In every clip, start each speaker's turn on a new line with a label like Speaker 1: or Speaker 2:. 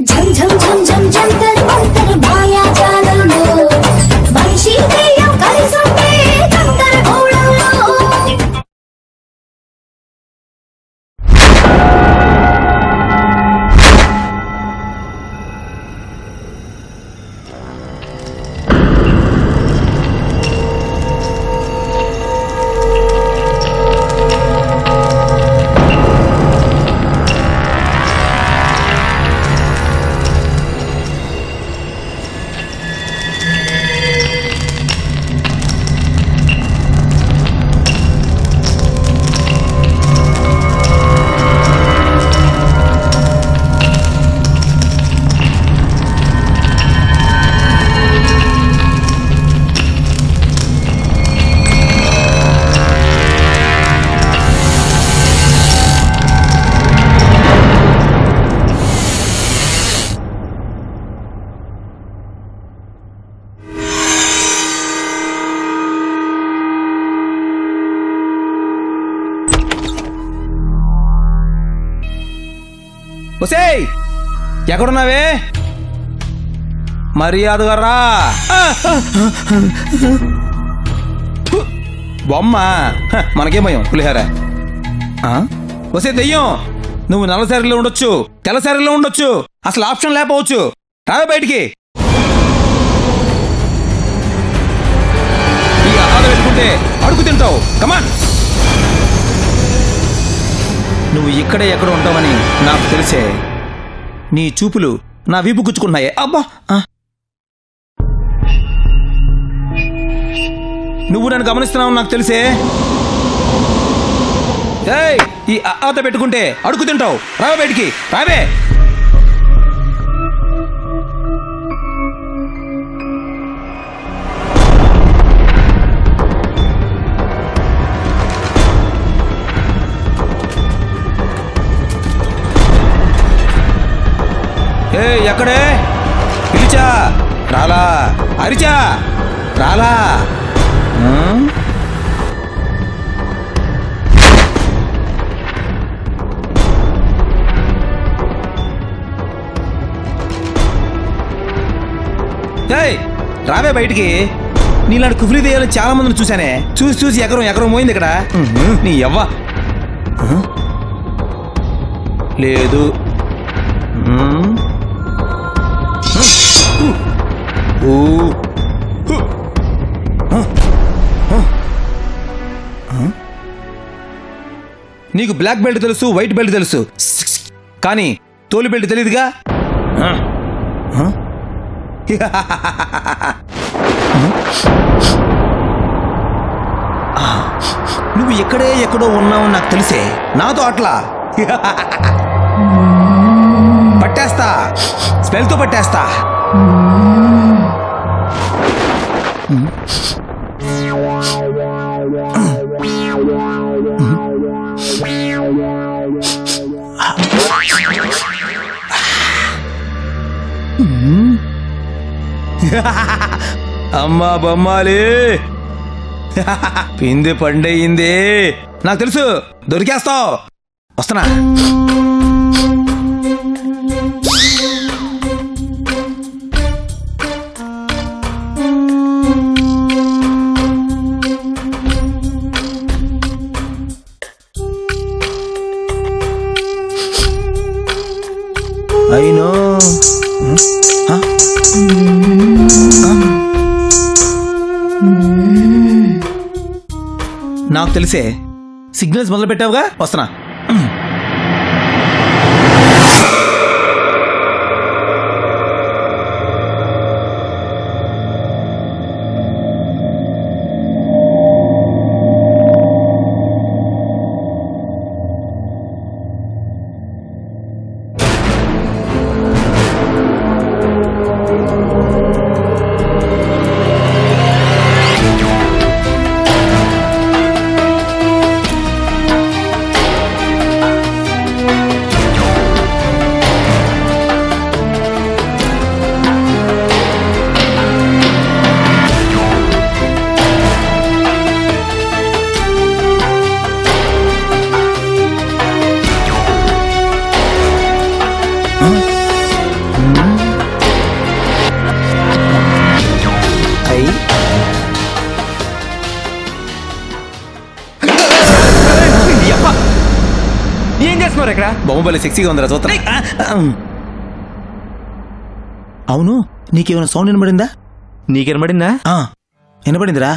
Speaker 1: झम झम झम झम जंतर मंतर माया जालंलो मनिषि दెయ్యం కలిసుంటే గందరగోళంలో
Speaker 2: ఒసేయ్ ఎక్కడున్నావే మర్యాదగా రా బొమ్మ మనకేం భయం పులిహార ఒసే దెయ్యం నువ్వు నల్ల శారీలో ఉండొచ్చు తెల్ల శారీలో ఉండొచ్చు అసలు ఆప్షన్ లేకపోవచ్చు రావే బయటికి ఇక ఆద పెట్టుకుంటే అడుగు తింటావు కమాన్ నువ్వు ఇక్కడే ఎక్కడ ఉంటావని నాకు తెలిసే నీ చూపులు నా వీపు గుచ్చుకున్నాయే అబ్బా నువ్వు నన్ను గమనిస్తున్నావు నాకు తెలిసే ఏయ్ ఈ ఆత పెట్టుకుంటే అడుగు తింటావు రావే బయటికి రావే ఏ ఎక్కడే పిలిచా రాలా అరిచా రాలా ఏయ్ రావే బయటికి నీలాంటి కుఫ్రీ దెయ్యాలని చాలా మందిని చూశానే చూసి చూసి ఎకరం పోయింది ఇక్కడ నీ ఎవ్వ లేదు నీకు బ్లాక్ బెల్ట్ తెలుసు వైట్ బెల్ట్ తెలుసు కానీ తోలు బెల్ట్ తెలియదుగా నువ్వు ఎక్కడో ఉన్నావు నాకు తెలిసే నాతో అట్లా పట్టేస్తా స్మెల్తో పట్టేస్తా అమ్మా బొమ్మాలి పిండి పండయింది నాకు తెలుసు దొరికేస్తావు వస్తున్నా అయినో నాకు తెలిసే సిగ్నల్స్ మొదలు పెట్టావుగా వస్తున్నా బొమ్మబలి సెక్సీగా ఉందిరా చూస్తా. అవును, నీకేమైనా సౌండ్ వినబడిందా?
Speaker 3: నీకు వినబడిందా?
Speaker 2: వినబడిందిరా.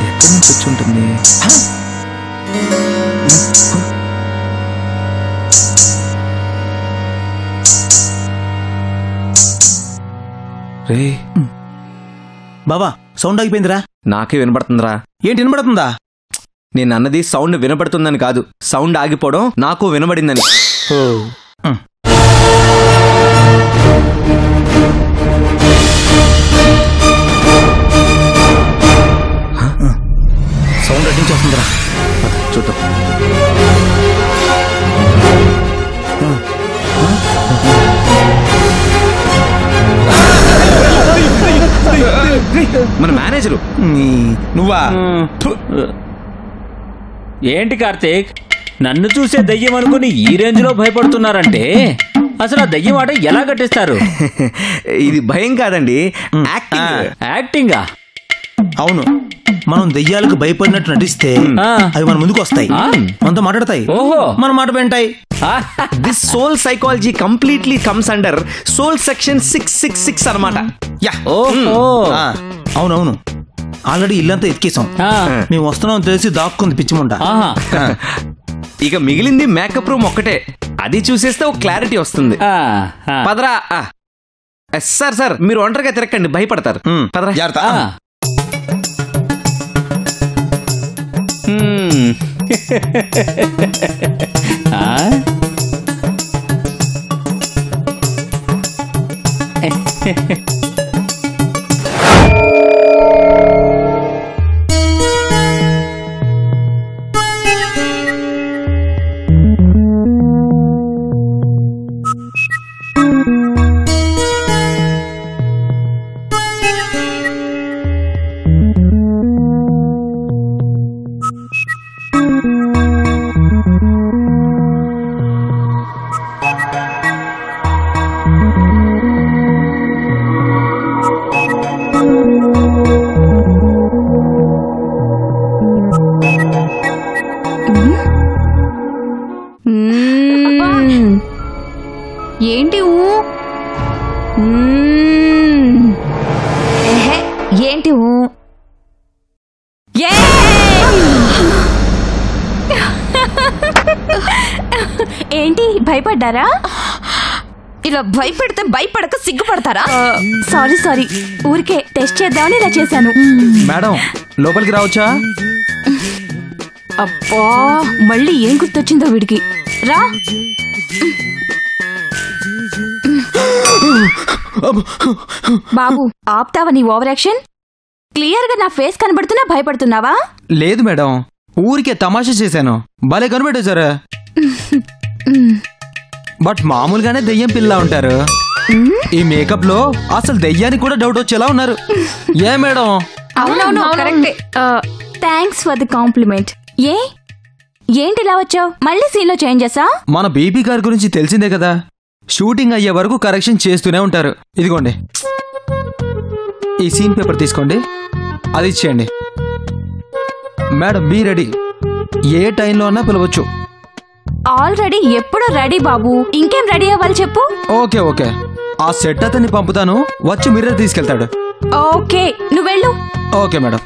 Speaker 2: ఎక్కడి నుంచి వచ్చి ఉంటుంది?
Speaker 3: రే
Speaker 2: బాబా, సౌండ్ ఆగిపోయిందిరా.
Speaker 3: నాకే వినపడుతుందిరా.
Speaker 2: ఏంటి వినబడుతుందా?
Speaker 3: నేను అన్నది సౌండ్ వినపడుతుందని కాదు, సౌండ్ ఆగిపోవడం నాకు వినబడిందని.
Speaker 2: సౌండ్ అడ్డించి వస్తుందిరా.
Speaker 3: చూద్దాం. మన మేనేజరు.
Speaker 2: నువ్వా?
Speaker 4: ఏంటి కార్తీక్, నన్ను చూసే దయ్యం అనుకుని ఈ రేంజ్ లో భయపడుతున్నారంటే అసలు ఆ దయ్యం ఆట ఎలా కట్టిస్తారు?
Speaker 3: ఇది భయం కాదండి, యాక్టింగ్.
Speaker 4: యాక్టింగా?
Speaker 2: అవును, మనం దెయ్యాలకు భయపడినట్టు నటిస్తే అవి మన ముందుకు వస్తాయి, మనతో మాట్లాడతాయి,
Speaker 4: ఓహో,
Speaker 2: మన మాట వింటాయి.
Speaker 3: This soul psychology completely comes under soul section 666 అన్నమాట.
Speaker 4: ఓహో.
Speaker 2: అవునవును, ఆల్రెడీ ఇల్లంతా ఎత్తికేసాం. మేము వస్తున్నాం తెలిసి దాక్కుంది పిచ్చిముంట.
Speaker 3: ఇక మిగిలింది మేకప్ రూమ్ ఒక్కటే, అది చూసేస్తే ఒక క్లారిటీ వస్తుంది. పదరా. సార్ సార్, మీరు ఒంటరిగా తిరగండి, భయపడతారు. పదరా.
Speaker 2: జాగ్రత్త.
Speaker 5: ఏంటి ఏంటి ఏంటి భయపడ్డారా? ఇలా భయపెడితే భయపడక సిగ్గుపడతారా? సారీ సారీ, ఊరికే టెస్ట్ చేద్దామని ఇలా చేశాను.
Speaker 2: మేడం, లోపలికి రావచ్చా?
Speaker 5: అబ్బా, మళ్ళీ ఏం గుర్తొచ్చిందో వీడికి. రా. బాబు, ఆప్తావా నీ ఓవర్ యాక్షన్? క్లియర్ గా నా ఫేస్ కనబడుతున్నా భయపడుతున్నావా?
Speaker 2: లేదు మేడం, ఊరికే తమాషా చేశాను. భలే కనిపెట్టేశారా. బట్ మామూలుగానే దెయ్యం పిల్ల ఉంటారు, ఈ మేకప్ లో అసలు దెయ్యానికి కూడా డౌట్ వచ్చేలా ఉన్నారు. ఏ మేడం?
Speaker 5: అవునవును, కరెక్టే. Thanks for the compliment. ఏంటి ఇలా వచ్చావు? మళ్ళీ సీన్ లో చేంజెసా?
Speaker 2: మన బీబీ గారి గురించి తెలిసిందే కదా, షూటింగ్ అయ్యే వరకు కరెక్షన్ చేస్తూనే ఉంటారు. ఇదిగోండి, ఈ సీన్ పేపర్ తీసుకోండి, అది ఇచ్చేయండి. Madam, be ready. ఏ టైంలో అన్నా పిలవచ్చు.
Speaker 5: ఆల్రెడీ ఎప్పుడో రెడీ బాబు, ఇంకేం రెడీ అవ్వాలి చెప్పు.
Speaker 2: ఓకే ఓకే, ఆ సెట్ అతన్ని పంపుతాను, వచ్చి మిర్రర్ తీసుకెళ్తాడు.
Speaker 5: ఓకే, నువ్వు వెళ్ళు.
Speaker 2: Okay madam.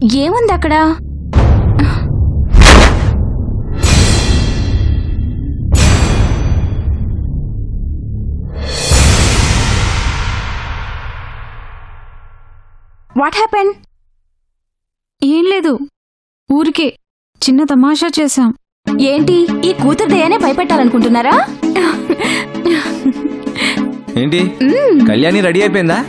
Speaker 5: ఏముంది అక్కడ? What happen?
Speaker 6: ఏం లేదు, ఊరికే చిన్న తమాషా చేశాం.
Speaker 5: ఏంటి, ఈ కూతురు దయ్యానే భయపెట్టాలనుకుంటున్నారా?
Speaker 3: ఏంటి కళ్యాణి రెడీ అయిపోయిందా?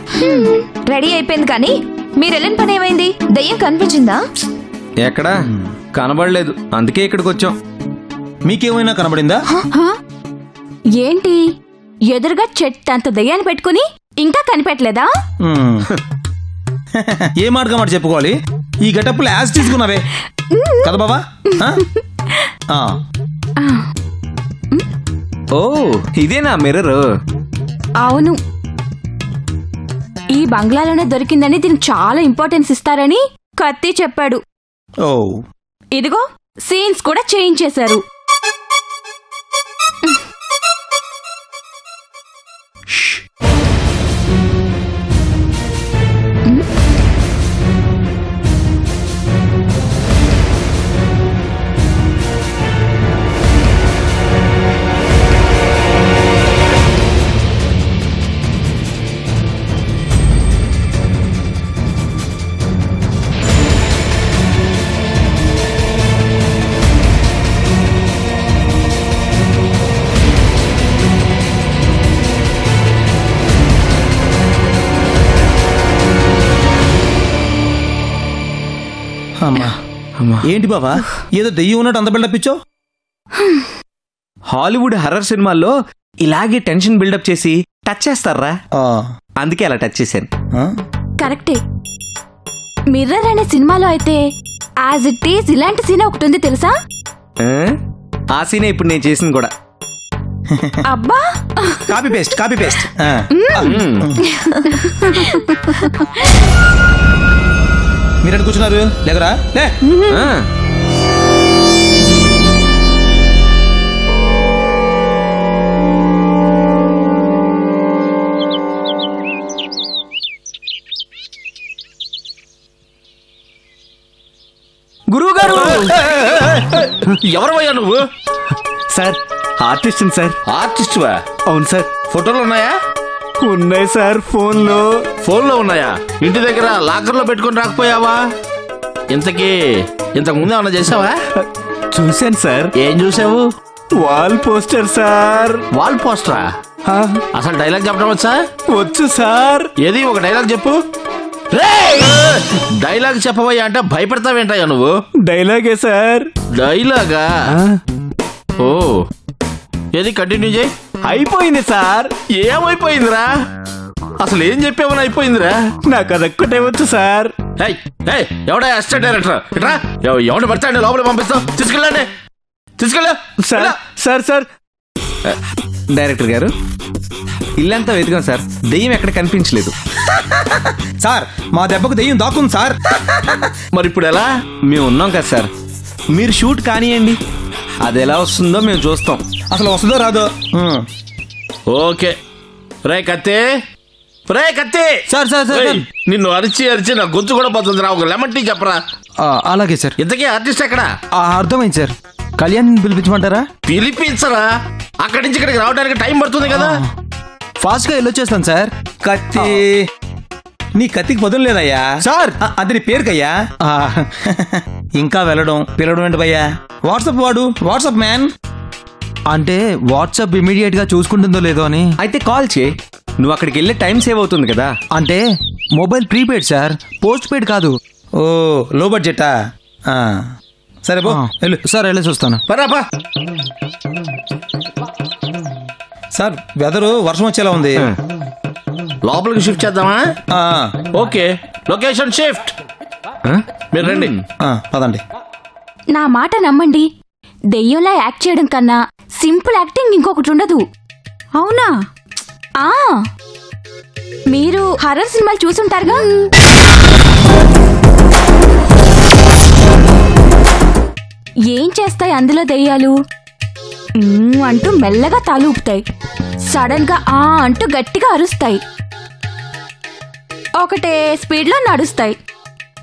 Speaker 7: రెడీ అయిపోయింది, కానీ మీరు వెళ్ళిన పని ఏమైంది? దయ్యం కనిపించిందా?
Speaker 3: ఎక్కడా కనబడలేదు, అందుకే ఇక్కడికి వచ్చాం.
Speaker 2: మీకేమైనా కనబడిందా?
Speaker 5: ఏంటి, ఎదురుగా చెట్టంత దయ్యాన్ని పెట్టుకుని ఇంకా కనిపెట్టలేదా?
Speaker 2: ఏ మాటగా మాట చెప్పుకోవాలి, ఈ గెటప్లు యాజ్ తీసుకున్నావే కదా బాబా.
Speaker 3: ఓ ఇదేనా మిర్రర్?
Speaker 5: అవును, ఈ బంగ్లాలోనే దొరికిందని దీనికి చాలా ఇంపార్టెన్స్ ఇస్తారని కత్తి చెప్పాడు.
Speaker 2: ఓ
Speaker 5: ఇదిగో సీన్స్ కూడా చేంజ్ చేశారు.
Speaker 2: అమ్మా ఏంటి బాబా, ఏదో దెయ్యం ఉన్నట్టు అంత బిల్డప్ ఇచ్చో?
Speaker 3: హాలీవుడ్ హర్రర్ సినిమాల్లో ఇలాగే టెన్షన్ బిల్డప్ చేసి టచ్ చేస్తారా, అందుకే అలా టచ్ చేశాను.
Speaker 5: కరెక్టే. మిర్రర్ అనే సినిమాలో అయితే యాజ్ ఇట్ ఈజ్ ఇలాంటి సీన్ ఒకటి ఉంది తెలుసా?
Speaker 3: ఆ సీనే ఇప్పుడు నేను చేసింది కూడా.
Speaker 5: అబ్బా,
Speaker 2: కాపీ పేస్ట్ కాపీ పేస్ట్. మీరు కూర్చున్నారు, లేకరా లే.
Speaker 3: గురువు గారు, ఎవరయ్యా నువ్వు?
Speaker 8: Sir artist sir.
Speaker 3: ఆర్టిస్ట్వా?
Speaker 8: అవును సార్.
Speaker 3: ఫోటోలు ఉన్నాయా?
Speaker 8: ఉన్నాయి సార్,
Speaker 3: ఫోన్లో ఉన్నాయా? ఇంటి దగ్గర లాకర్లో పెట్టుకుని రాకపోయావా? ఇంతకు ముందు ఏమన్నా చేసావా?
Speaker 8: చూశాను సార్.
Speaker 3: ఏం చూసావు?
Speaker 8: Wall poster sir.
Speaker 3: వాల్ పోస్టరా? అసలు డైలాగ్ చెప్పడం వచ్చా?
Speaker 8: వచ్చు సార్.
Speaker 3: ఏది ఒక డైలాగ్ చెప్పు. డైలాగ్ చెప్పవయ్యా అంటే భయపడతావేంటయ్యా నువ్వు?
Speaker 8: డైలాగే సార్.
Speaker 3: డైలాగా? ఓ ఏది కంటిన్యూ చేయి.
Speaker 8: అయిపోయింది సార్.
Speaker 3: ఏమైపోయిందిరా? అసలు ఏం చెప్పామని అయిపోయిందిరా?
Speaker 8: నాకు అదొక్కటే వచ్చు సార్.
Speaker 3: ఎవడా అసిస్టెంట్ డైరెక్టర్? ఇట్రా, ఎవడు పడతాండి లోపల పంపిస్తాం. తీసుకెళ్ళండి, తీసుకెళ్ళా.
Speaker 8: సార్ సార్ సార్
Speaker 3: డైరెక్టర్ గారు, ఇల్లంతా వెతికాం సార్, దెయ్యం ఎక్కడ కనిపించలేదు
Speaker 2: సార్. మా దెబ్బకు దెయ్యం దాక్కుంది సార్.
Speaker 3: మరి ఇప్పుడు ఎలా? మేము ఉన్నాం కదా సార్, మీరు షూట్ కానియండి, అది ఎలా వస్తుందో మేము చూస్తాం.
Speaker 2: అసలు వస్తుందో రాదో.
Speaker 3: ఓకే. రే కత్తి, రే కత్తి.
Speaker 2: సార్ సార్ సార్
Speaker 3: నిన్ను అరిచి అరిచి నా గొంతు కూడా పోతుందిరా, ఒక లెమన్ టీ చెప్పరా.
Speaker 2: అలాగే సార్.
Speaker 3: ఇంతకీ ఆర్టిస్ట్ ఎక్కడ?
Speaker 2: అర్థమైంది సార్. కళ్యాణ్ పిలిపించమంటారా?
Speaker 3: పిలిపించరా? అక్కడి నుంచి ఇక్కడికి రావడానికి టైం పడుతుంది కదా.
Speaker 2: ఫాస్ట్ గా వెళ్ళొచ్చేస్తాను సార్. కత్తి, నీ కత్తికి పదులు లేదయ్యా సార్. అది నీ పేరుకయ్యా. ఇంకా పిలవడం ఏంటి భయ్యా? వాట్సాప్ వాడు, వాట్సాప్ మ్యాన్. అంటే వాట్సాప్ ఇమీడియట్ గా చూసుకుంటుందో లేదో అని.
Speaker 3: అయితే కాల్ చేయి, నువ్వు అక్కడికి వెళ్ళే టైం సేవ్ అవుతుంది కదా.
Speaker 2: అంటే mobile prepaid sir, post paid కాదు. ఓ లో బడ్జెటా? సరే బో వెళ్ళు సార్, వెళ్ళేసి వస్తాను.
Speaker 3: పరాపా
Speaker 2: సార్, వెదరు వర్షం వచ్చేలా ఉంది.
Speaker 3: లోపలికి షిఫ్ట్ చేద్దామా? Okay, location shift. మీరు రండి.
Speaker 2: పదండి.
Speaker 5: నా మాట నమ్మండి, దెయ్యంలా యాక్ట్ చేయడం కన్నా సింపుల్ యాక్టింగ్ ఇంకొకటి ఉండదు.
Speaker 6: అవునా?
Speaker 5: మీరు హర్రర్ సినిమాలు చూసుంటారుగా. ఏం చేస్తాయి అందులో దెయ్యాలు? అంటూ మెల్లగా తలూపుతాయి, సడన్ గా అంటూ గట్టిగా అరుస్తాయి, ఒకటే స్పీడ్ లో నడుస్తాయి.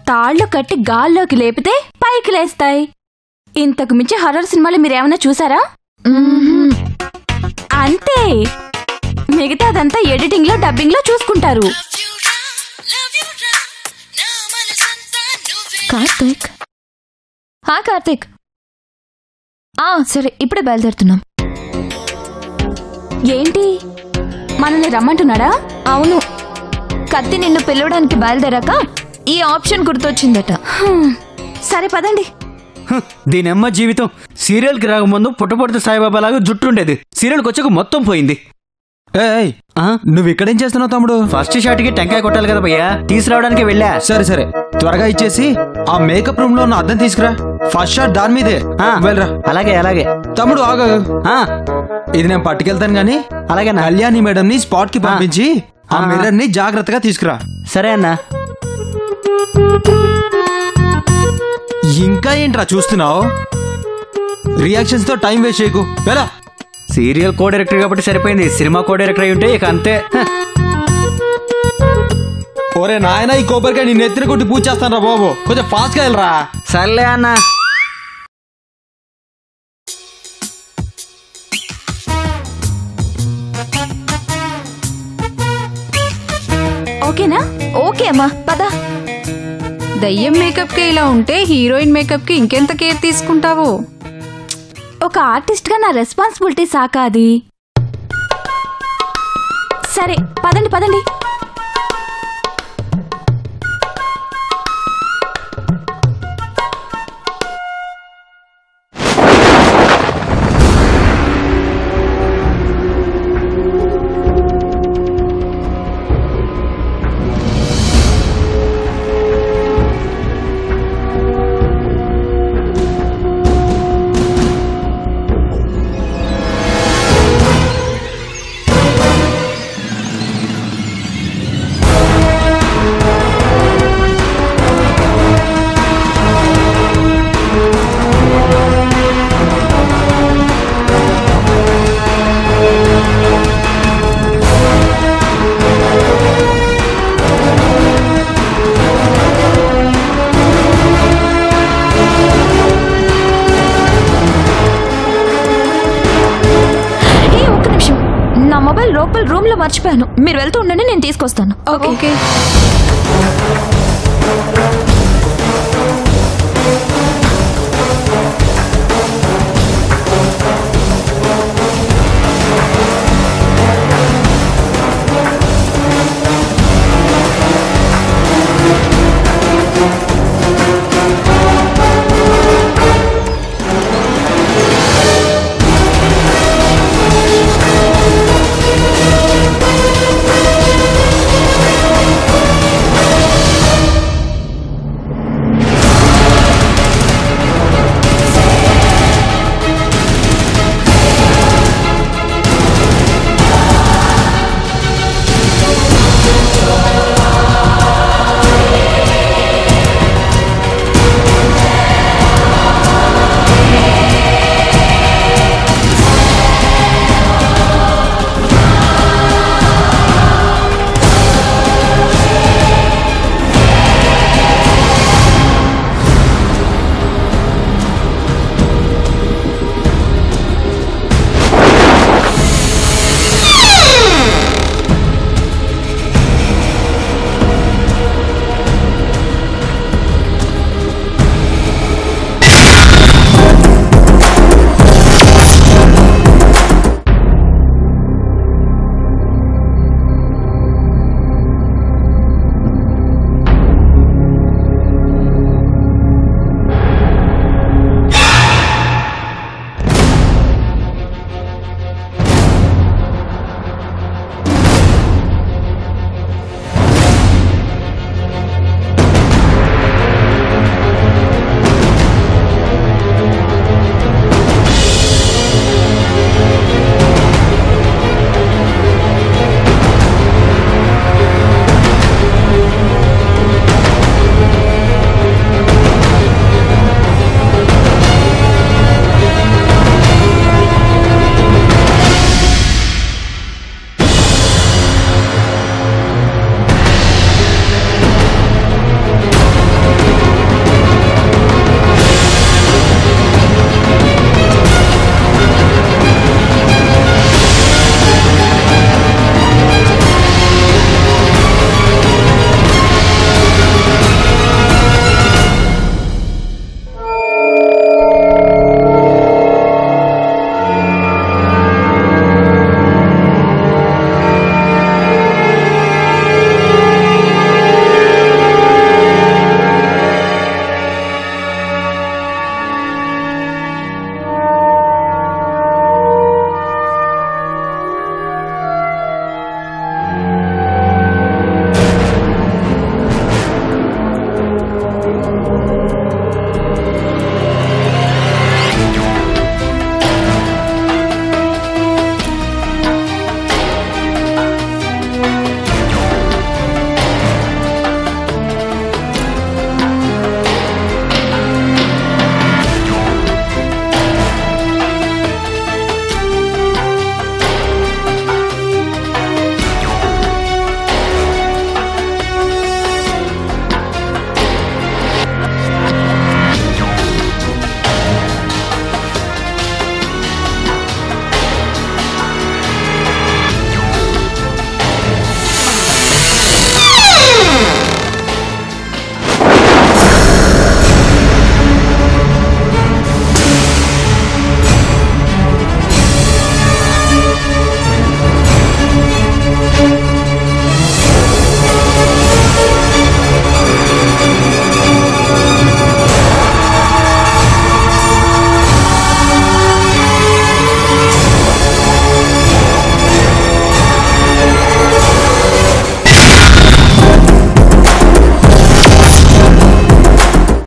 Speaker 5: తాళ్లు కట్టి గాల్లోకి లేపితే పైకి లేస్తాయి. ఇంతకు మించి హర్రర్ సినిమాలు మీరేమన్నా చూసారా? అంతే, మిగతాదంతా ఎడిటింగ్ లో డబ్బింగ్ లో చూసుకుంటారు.
Speaker 7: కార్తీక్, కార్తీక్, సరే ఇప్పుడే బయలుదేరుతున్నాం.
Speaker 5: ఏంటి, మనల్ని రమ్మంటున్నాడా?
Speaker 7: అవును, కత్తి నిన్ను పిలవడానికి బయలుదేరాక ఈ ఆప్షన్ గుర్తొచ్చిందట.
Speaker 5: సరే పదండి.
Speaker 8: దీనమ్మ జీవితం. సీరియల్ కి రాకముందు పుట్టపొడితే సాయిబాబా లాగా జుట్టు ఉండేది. సీరియల్కి వచ్చాక మొత్తం పోయింది.
Speaker 2: ఏయ్, నువ్వు ఇక్కడేం చేస్తున్నావు తమ్ముడు?
Speaker 8: ఫస్ట్ షాట్ కి టెంకాయ కొట్టాలి కదా భయ్యా, తీసుకురావడానికి వెళ్ళా.
Speaker 2: సరే సరే, త్వరగా ఇచ్చేసి ఆ మేకప్ రూమ్ లో ఉన్న అద్దం తీసుకురా. ఫస్ట్ షాట్ దాని మీదే. వెళ్ళరా.
Speaker 8: అలాగే అలాగే.
Speaker 2: తమ్ముడు ఆగు. ఇది నేను పట్టుకెళ్తాను గానీ
Speaker 8: అలాగే
Speaker 2: కళ్యాణి మేడం ని స్పాట్ కి పంపించి ఆ మిర్రర్ ని జాగ్రత్తగా తీసుకురా.
Speaker 8: సరే అన్నా.
Speaker 2: ఇంకా ఏంట్రా చూస్తున్నావు? రియాక్షన్స్ తో టైం వేస్ట్ చేయకు. వెళ్ళా.
Speaker 8: సీరియల్ కో డైరెక్టర్ కాబట్టి సరిపోయింది. సినిమా కో డైరెక్టర్ అయి ఉంటే ఇక అంతే.
Speaker 2: ఒరే నాయన, ఈ కొబ్బరికాయ నీ నెత్తిన కొట్టి పూజ చేస్తాను రా బాబు. కొంచెం ఫాస్ట్ గా వెళ్ళరా.
Speaker 8: సర్లే అన్న.
Speaker 5: ఓకేనా?
Speaker 7: ఓకే అమ్మా, పద.
Speaker 6: దయ్యం మేకప్ కి ఇలా ఉంటే హీరోయిన్ మేకప్ కి ఇంకెంత కేర్ తీసుకుంటావు?
Speaker 5: ఒక ఆర్టిస్ట్ గా నా రెస్పాన్సిబిలిటీ సాకా అది. సరే పదండి పదండి.
Speaker 7: రూమ్ లో మర్చిపోయాను. మీరు వెళ్తూ ఉండండి, నేను తీసుకొస్తాను.
Speaker 6: ఓకే.